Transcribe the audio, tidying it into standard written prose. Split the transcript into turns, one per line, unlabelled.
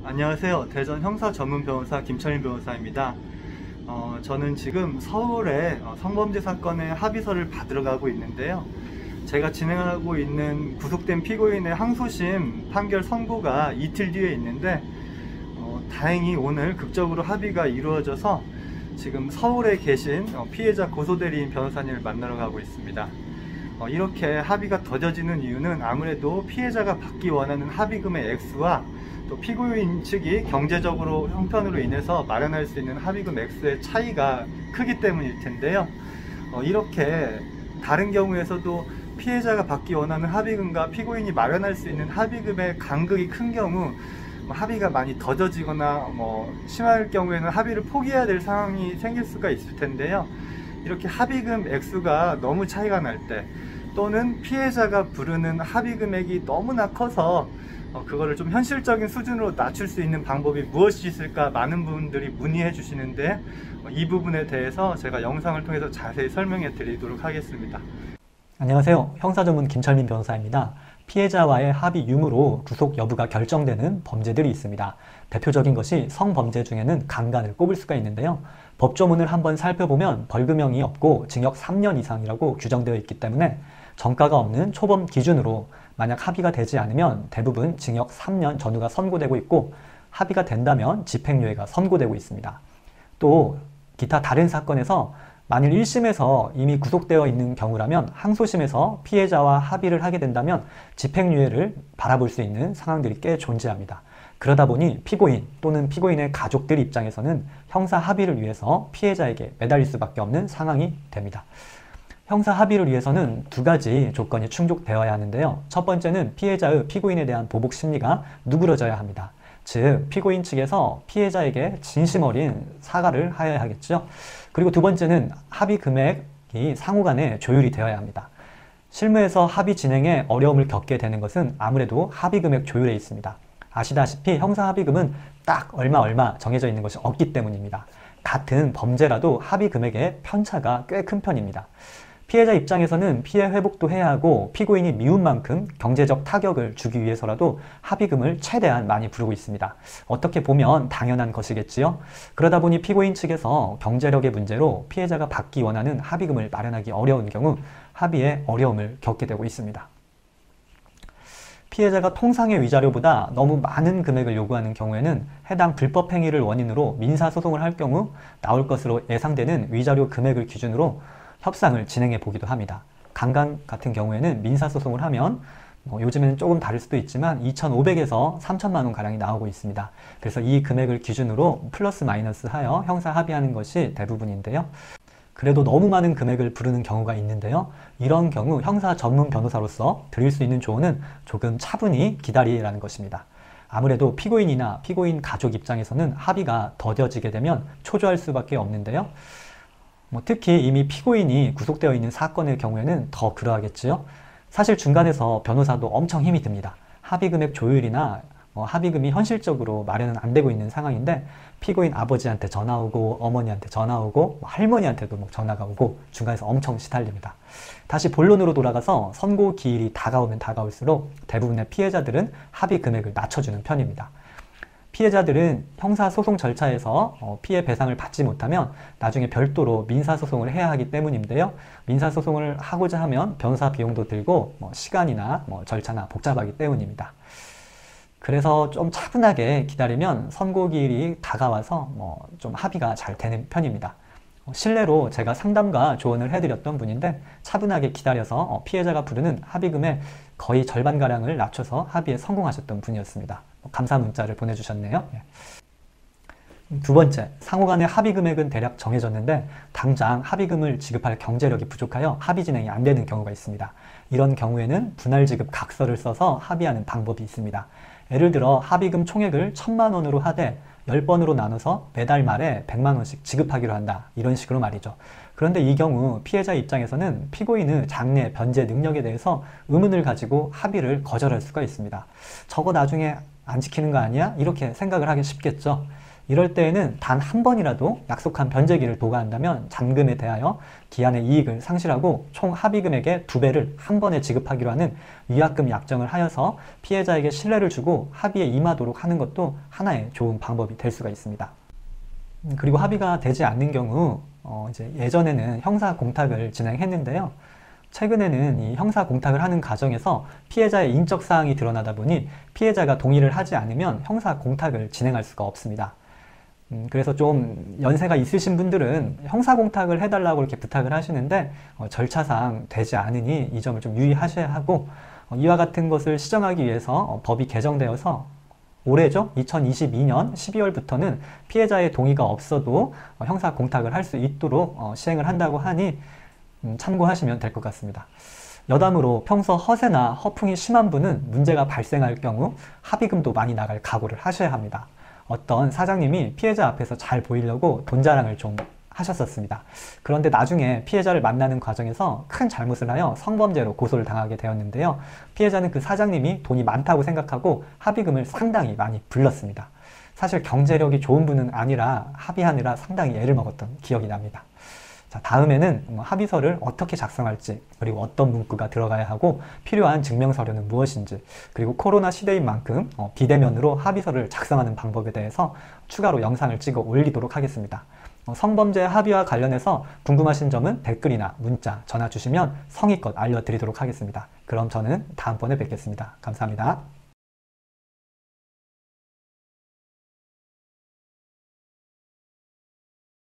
안녕하세요. 대전 형사 전문 변호사 김철민 변호사입니다. 저는 지금 서울에 성범죄 사건의 합의서를 받으러 가고 있는데요. 제가 진행하고 있는 구속된 피고인의 항소심 판결 선고가 이틀 뒤에 있는데 다행히 오늘 극적으로 합의가 이루어져서 지금 서울에 계신 피해자 고소대리인 변호사님을 만나러 가고 있습니다. 이렇게 합의가 더뎌지는 이유는 아무래도 피해자가 받기 원하는 합의금의 액수와 또 피고인 측이 경제적으로 형편으로 인해서 마련할 수 있는 합의금 액수의 차이가 크기 때문일 텐데요. 이렇게 다른 경우에서도 피해자가 받기 원하는 합의금과 피고인이 마련할 수 있는 합의금의 간극이 큰 경우 합의가 많이 더뎌지거나 심할 경우에는 합의를 포기해야 될 상황이 생길 수가 있을 텐데요. 이렇게 합의금 액수가 너무 차이가 날 때, 또는 피해자가 부르는 합의 금액이 너무나 커서 그거를 좀 현실적인 수준으로 낮출 수 있는 방법이 무엇이 있을까 많은 분들이 문의해 주시는데, 이 부분에 대해서 제가 영상을 통해서 자세히 설명해 드리도록 하겠습니다.
안녕하세요. 형사전문 김철민 변호사입니다. 피해자와의 합의 유무로 구속 여부가 결정되는 범죄들이 있습니다. 대표적인 것이 성범죄 중에는 강간을 꼽을 수가 있는데요. 법조문을 한번 살펴보면 벌금형이 없고 징역 3년 이상이라고 규정되어 있기 때문에 전과가 없는 초범 기준으로 만약 합의가 되지 않으면 대부분 징역 3년 전후가 선고되고 있고, 합의가 된다면 집행유예가 선고되고 있습니다. 또 기타 다른 사건에서 만일 1심에서 이미 구속되어 있는 경우라면 항소심에서 피해자와 합의를 하게 된다면 집행유예를 바라볼 수 있는 상황들이 꽤 존재합니다. 그러다 보니 피고인 또는 피고인의 가족들 입장에서는 형사 합의를 위해서 피해자에게 매달릴 수밖에 없는 상황이 됩니다. 형사 합의를 위해서는 두 가지 조건이 충족되어야 하는데요. 첫 번째는 피해자의 피고인에 대한 보복 심리가 누그러져야 합니다. 즉, 피고인 측에서 피해자에게 진심 어린 사과를 하여야 하겠죠. 그리고 두 번째는 합의 금액이 상호간에 조율이 되어야 합니다. 실무에서 합의 진행에 어려움을 겪게 되는 것은 아무래도 합의 금액 조율에 있습니다. 아시다시피 형사 합의금은 딱 얼마 정해져 있는 것이 없기 때문입니다. 같은 범죄라도 합의 금액의 편차가 꽤 큰 편입니다. 피해자 입장에서는 피해 회복도 해야 하고 피고인이 미운 만큼 경제적 타격을 주기 위해서라도 합의금을 최대한 많이 부르고 있습니다. 어떻게 보면 당연한 것이겠지요. 그러다 보니 피고인 측에서 경제력의 문제로 피해자가 받기 원하는 합의금을 마련하기 어려운 경우 합의에 어려움을 겪게 되고 있습니다. 피해자가 통상의 위자료보다 너무 많은 금액을 요구하는 경우에는 해당 불법 행위를 원인으로 민사소송을 할 경우 나올 것으로 예상되는 위자료 금액을 기준으로 협상을 진행해 보기도 합니다. 강간 같은 경우에는 민사소송을 하면 요즘에는 조금 다를 수도 있지만 2,500에서 3,000만 원 가량이 나오고 있습니다. 그래서 이 금액을 기준으로 플러스 마이너스 하여 형사 합의하는 것이 대부분인데요. 그래도 너무 많은 금액을 부르는 경우가 있는데요. 이런 경우 형사 전문 변호사로서 드릴 수 있는 조언은 조금 차분히 기다리라는 것입니다. 아무래도 피고인이나 피고인 가족 입장에서는 합의가 더뎌지게 되면 초조할 수밖에 없는데요. 특히 이미 피고인이 구속되어 있는 사건의 경우에는 더 그러하겠지요. 사실 중간에서 변호사도 엄청 힘이 듭니다. 합의금액 조율이나 합의금이 현실적으로 마련은 안 되고 있는 상황인데 피고인 아버지한테 전화 오고 어머니한테 전화 오고 할머니한테도 전화가 오고 중간에서 엄청 시달립니다. 다시 본론으로 돌아가서 선고 기일이 다가오면 다가올수록 대부분의 피해자들은 합의 금액을 낮춰주는 편입니다. 피해자들은 형사소송 절차에서 피해 배상을 받지 못하면 나중에 별도로 민사소송을 해야 하기 때문인데요. 민사소송을 하고자 하면 변호사 비용도 들고 시간이나 절차나 복잡하기 때문입니다. 그래서 좀 차분하게 기다리면 선고기일이 다가와서 좀 합의가 잘 되는 편입니다. 실례로 제가 상담과 조언을 해드렸던 분인데 차분하게 기다려서 피해자가 부르는 합의금의 거의 절반가량을 낮춰서 합의에 성공하셨던 분이었습니다. 감사 문자를 보내주셨네요. 두 번째, 상호간의 합의 금액은 대략 정해졌는데 당장 합의금을 지급할 경제력이 부족하여 합의 진행이 안 되는 경우가 있습니다. 이런 경우에는 분할 지급 각서를 써서 합의하는 방법이 있습니다. 예를 들어 합의금 총액을 1,000만 원으로 하되 10번으로 나눠서 매달 말에 100만 원씩 지급하기로 한다. 이런 식으로 말이죠. 그런데 이 경우 피해자 입장에서는 피고인의 장래 변제 능력에 대해서 의문을 가지고 합의를 거절할 수가 있습니다. 저거 나중에 안 지키는 거 아니야? 이렇게 생각을 하기 쉽겠죠. 이럴 때에는 단 한 번이라도 약속한 변제기를 도과한다면 잔금에 대하여 기한의 이익을 상실하고 총 합의금액의 2배를 한 번에 지급하기로 하는 위약금 약정을 하여서 피해자에게 신뢰를 주고 합의에 임하도록 하는 것도 하나의 좋은 방법이 될 수가 있습니다. 그리고 합의가 되지 않는 경우 이제 예전에는 형사 공탁을 진행했는데요. 최근에는 이 형사 공탁을 하는 과정에서 피해자의 인적 사항이 드러나다 보니 피해자가 동의를 하지 않으면 형사 공탁을 진행할 수가 없습니다. 그래서 좀 연세가 있으신 분들은 형사 공탁을 해달라고 이렇게 부탁을 하시는데 절차상 되지 않으니 이 점을 좀 유의하셔야 하고, 이와 같은 것을 시정하기 위해서 법이 개정되어서 올해죠. 2022년 12월부터는 피해자의 동의가 없어도 형사 공탁을 할 수 있도록 시행을 한다고 하니 참고하시면 될 것 같습니다. 여담으로 평소 허세나 허풍이 심한 분은 문제가 발생할 경우 합의금도 많이 나갈 각오를 하셔야 합니다. 어떤 사장님이 피해자 앞에서 잘 보이려고 돈 자랑을 좀 하셨었습니다. 그런데 나중에 피해자를 만나는 과정에서 큰 잘못을 하여 성범죄로 고소를 당하게 되었는데요. 피해자는 그 사장님이 돈이 많다고 생각하고 합의금을 상당히 많이 불렀습니다. 사실 경제력이 좋은 분은 아니라 합의하느라 상당히 애를 먹었던 기억이 납니다. 자, 다음에는 합의서를 어떻게 작성할지, 그리고 어떤 문구가 들어가야 하고 필요한 증명서류는 무엇인지, 그리고 코로나 시대인 만큼 비대면으로 합의서를 작성하는 방법에 대해서 추가로 영상을 찍어 올리도록 하겠습니다. 성범죄 합의와 관련해서 궁금하신 점은 댓글이나 문자, 전화 주시면 성의껏 알려드리도록 하겠습니다. 그럼 저는 다음번에 뵙겠습니다. 감사합니다.